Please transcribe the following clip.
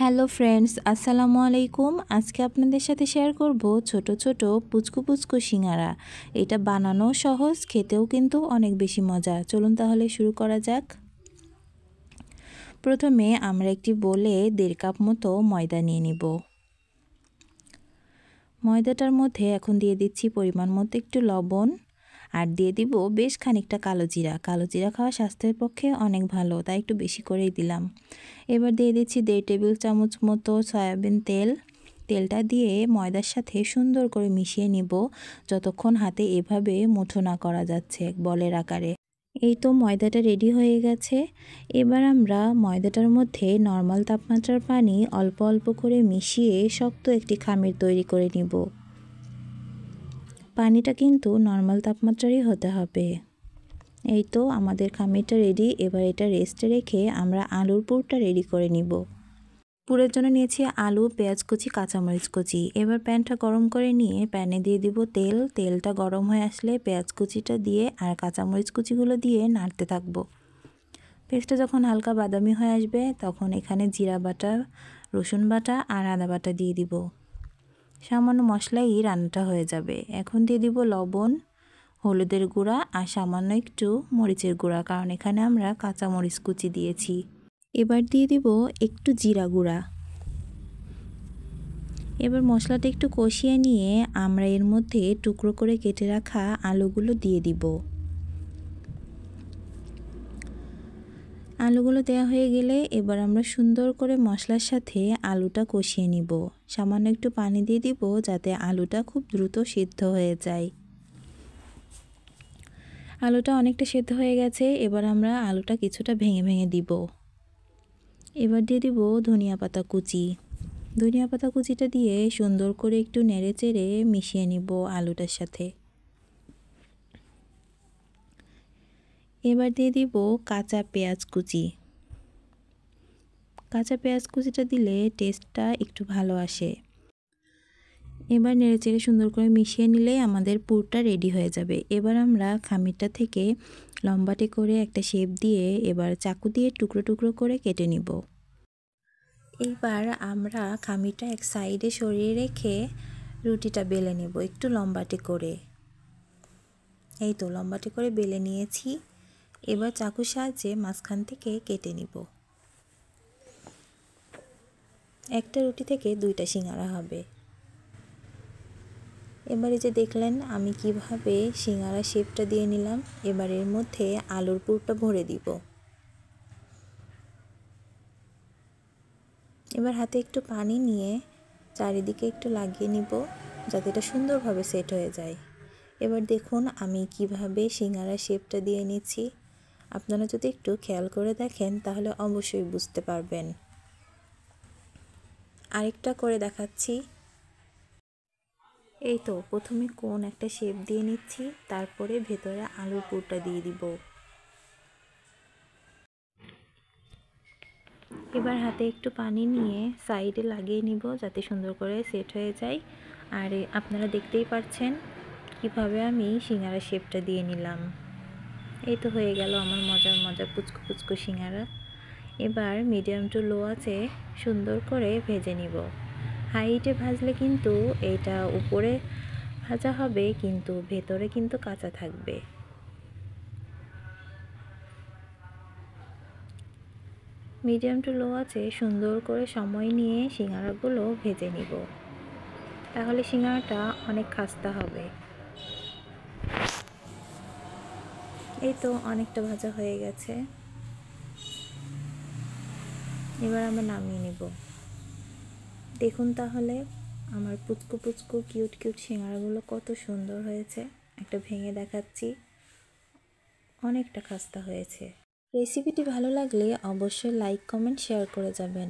Hello friends, আসসালামু আলাইকুম। আজকে আপনাদের সাথে শেয়ার করব ছোট ছোট পুচকু পুচকু সিঙ্গারা। এটা বানানো সহজ, খেতেও কিন্তু অনেক বেশি মজা। চলুন তাহলে শুরু করা যাক। প্রথমে আমরা একটি বোলে 1.5 কাপ মতো ময়দা নিয়ে নিব। ময়দাটার মধ্যে এখন দিয়ে দিচ্ছি পরিমাণ মতো একটু লবণ, আর দিয়ে দিব বেশ খানিকটা কালো জিরা। কালো জিরা খাওয়া স্বাস্থ্যের পক্ষে অনেক ভালো, তাই একটু বেশি করেই দিলাম। এবার দিয়ে দিচ্ছি 1.5 টেবিল চামচ মতো সয়াবিন তেল। তেলটা দিয়ে ময়দার সাথে সুন্দর করে মিশিয়ে নিব যতক্ষণ হাতে এভাবে মুঠো না করা যাচ্ছে বলের আকারে। এই তো ময়দাটা রেডি হয়ে গেছে। এবার আমরা ময়দাটার মধ্যে নর্মাল তাপমাত্রার পানি অল্প অল্প করে মিশিয়ে শক্ত একটি খামির তৈরি করে নিব। পানিটা কিন্তু নর্মাল তাপমাত্রারই হতে হবে। এই তো আমাদের খামিরটা রেডি। এবার এটা রেস্টে রেখে আমরা আলুর পুরটা রেডি করে নিব। পুরের জন্য নিয়েছি আলু, পেঁয়াজ কুচি, কাঁচামরিচ কুচি। এবার প্যানটা গরম করে নিয়ে প্যানে দিয়ে দিব তেল। তেলটা গরম হয়ে আসলে পেঁয়াজ কুচিটা দিয়ে আর কাঁচামরিচ কুচিগুলো দিয়ে নাড়তে থাকবো। পেঁয়াজটা যখন হালকা বাদামি হয়ে আসবে তখন এখানে জিরা বাটা, রসুন বাটা আর আদা বাটা দিয়ে দিব। সামান্য মশলাই রান্নাটা হয়ে যাবে। এখন দিয়ে দিব লবণ, হলুদের গুঁড়া আর সামান্য একটু মরিচের গুঁড়া, কারণ এখানে আমরা কাঁচামরিচ কুচি দিয়েছি। এবার দিয়ে দিব একটু জিরা গুঁড়া। এবার মশলাটা একটু কষিয়ে নিয়ে আমরা এর মধ্যে টুকরো করে কেটে রাখা আলুগুলো দিয়ে দিব। আলুগুলো দেওয়া হয়ে গেলে এবার আমরা সুন্দর করে মশলার সাথে আলুটা কষিয়ে নিব। সামান্য একটু পানি দিয়ে দিব যাতে আলুটা খুব দ্রুত সিদ্ধ হয়ে যায়। আলুটা অনেকটা সিদ্ধ হয়ে গেছে। এবার আমরা আলুটা কিছুটা ভেঙে ভেঙে দিব। এবার দিয়ে দিব ধনিয়া পাতা কুচি। ধনিয়া পাতা কুচিটা দিয়ে সুন্দর করে একটু নেড়ে চেড়ে মিশিয়ে নিব আলুটার সাথে। এবার দিয়ে দিব কাঁচা পেঁয়াজ কুচি। কাঁচা পেঁয়াজ কুচিটা দিলে টেস্টটা একটু ভালো আসে। এবার নেড়ে চেড়ে সুন্দর করে মিশিয়ে নিলে আমাদের পুরটা রেডি হয়ে যাবে। এবার আমরা খামিরটা থেকে লম্বাটে করে একটা শেপ দিয়ে এবার চাকু দিয়ে টুকরো টুকরো করে কেটে নিব। এবার আমরা খামিরটা এক সাইডে সরিয়ে রেখে রুটিটা বেলে নেব একটু লম্বাটে করে। এই তো লম্বাটে করে বেলে নিয়েছি। এবার চাকুর সাহায্যে মাঝখান থেকে কেটে নিব। একটা রুটি থেকে 2টা সিঙ্গারা হবে। এবারে যে দেখলেন আমি কিভাবে সিঙ্গারা শেপটা দিয়ে নিলাম। এবার এর মধ্যে আলুর পুরটা ভরে দিব। এবার হাতে একটু পানি নিয়ে চারিদিকে একটু লাগিয়ে নিব যাতে এটা সুন্দরভাবে সেট হয়ে যায়। এবার দেখুন আমি কিভাবে সিঙ্গারা শেপটা দিয়ে নিচ্ছি। আপনারা যদি একটু খেয়াল করে দেখেন তাহলে অবশ্যই বুঝতে পারবেন। আরেকটা করে দেখাচ্ছি। এই তো প্রথমে কোন একটা শেপ দিয়ে নিচ্ছি, তারপরে ভেতরে আলুর পুরটা দিয়ে দিব। এবার হাতে একটু পানি নিয়ে সাইডে লাগিয়ে নিব যাতে সুন্দর করে সেট হয়ে যায়। আর আপনারা দেখতেই পাচ্ছেন কিভাবে আমি সিঙ্গারা শেপটা দিয়ে নিলাম। এই তো হয়ে গেল আমার মজার মজার পুচকু পুচকু সিঙ্গারা। এবার মিডিয়াম টু লো আছে সুন্দর করে ভেজে নিব। হাই হিটে ভাজলে কিন্তু এটা উপরে ভাজা হবে কিন্তু ভেতরে কিন্তু কাঁচা থাকবে। মিডিয়াম টু লো আছে সুন্দর করে সময় নিয়ে সিঙ্গারাগুলো ভেজে নিব, তাহলে সিঙ্গারাটা অনেক খাস্তা হবে। এই তো অনেকটা ভাজা হয়ে গেছে। এবার আমরা নামিয়ে নিব। দেখুন তাহলে আমার পুচকু পুচকু কিউট কিউট সিঙ্গারাগুলো কত সুন্দর হয়েছে। একটা ভেঙে দেখাচ্ছি, অনেকটা খাস্তা হয়েছে। রেসিপিটি ভালো লাগলে অবশ্যই লাইক, কমেন্ট, শেয়ার করে যাবেন।